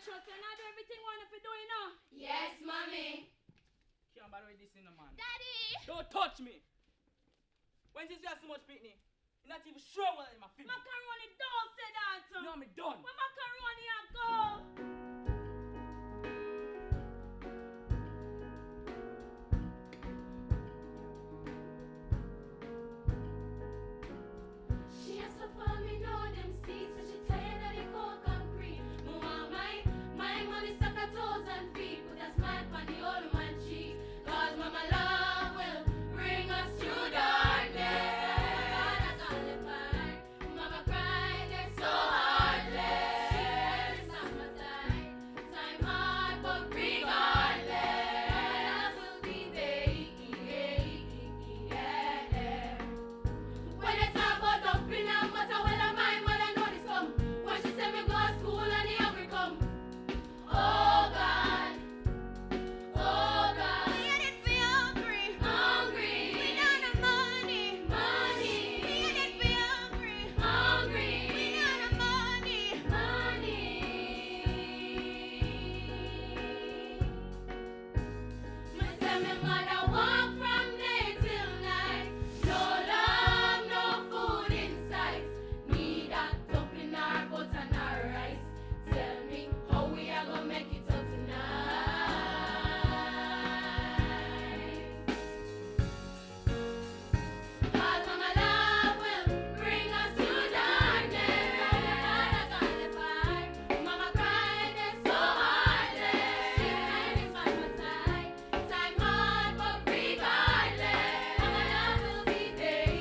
trust you. Now do everything one if you do, you know. Yes, mommy. Can't bother with this in the man. Daddy! Don't touch me. When you have so much picnic, you're not even sure what I'm feeling. Macaroni, don't say that. No, I'm done. Where macaroni I go? She has to follow me, know them seats, so she tired of the cold concrete. Mama, my money stuck 1,000 feet, put a smile on the old man cheek. Cause mama love will bring us through darkness. Mama cried, they're so heartless. She's on my side, time hard, but regardless, love will be there, yeah. When it's talk about dumping and matter, well, my mother know this come. When she say me go to school and the hungry come. Oh God, oh God. We in it for hungry. Hungry. We don't have money. Money. We in it for hungry. Hungry. We don't have money. Money. Me say me mother walk from day till night. No love, no food in sight. Need a dumpling or butter or rice. Tell me how we are gonna make it out tonight. Cause mama love will bring us through darkness. Mama cried, they're so heartless. She's standing by my side. Time hard, but regardless, mama love will be there,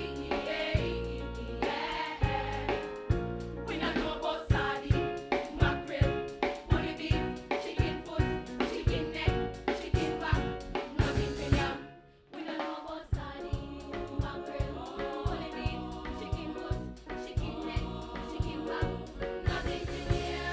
yeah. We don't know about sardine, mackerel, bully beef, chicken foot, chicken neck, chicken back, nothing to yam. We don't know about sardine, mackerel, bully beef, chicken foot, chicken neck, chicken back, nothing to yam.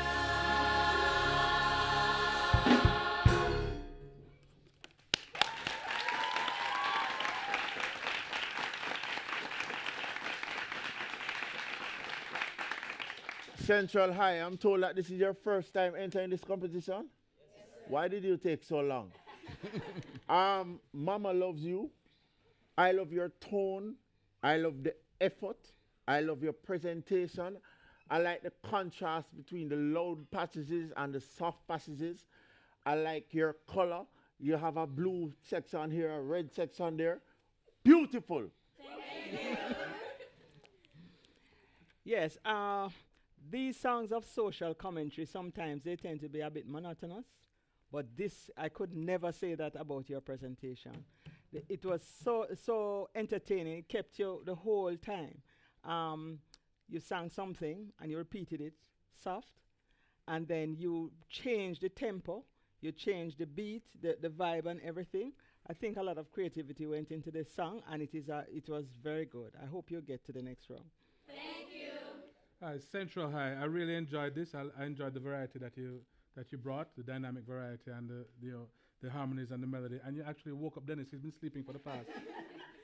Central High, I'm told that this is your first time entering this competition. Why did you take so long? Mama loves you. I love your tone. I love the effort. I love your presentation. I like the contrast between the loud passages and the soft passages. I like your color. You have a blue section here, a red section there. Beautiful. Yes, these songs of social commentary, sometimes they tend to be a bit monotonous, but this, I could never say that about your presentation. It was so entertaining, it kept you the whole time. You sang something and you repeated it soft, and then you changed the tempo, you changed the beat, the vibe and everything. I think a lot of creativity went into this song, and it was very good. I hope you get to the next round. Thank you. Central High, I really enjoyed this. I enjoyed the variety that you brought, the dynamic variety and the harmonies and the melody. And you actually woke up Dennis. He's been sleeping for the past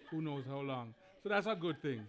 who knows how long. So that's a good thing.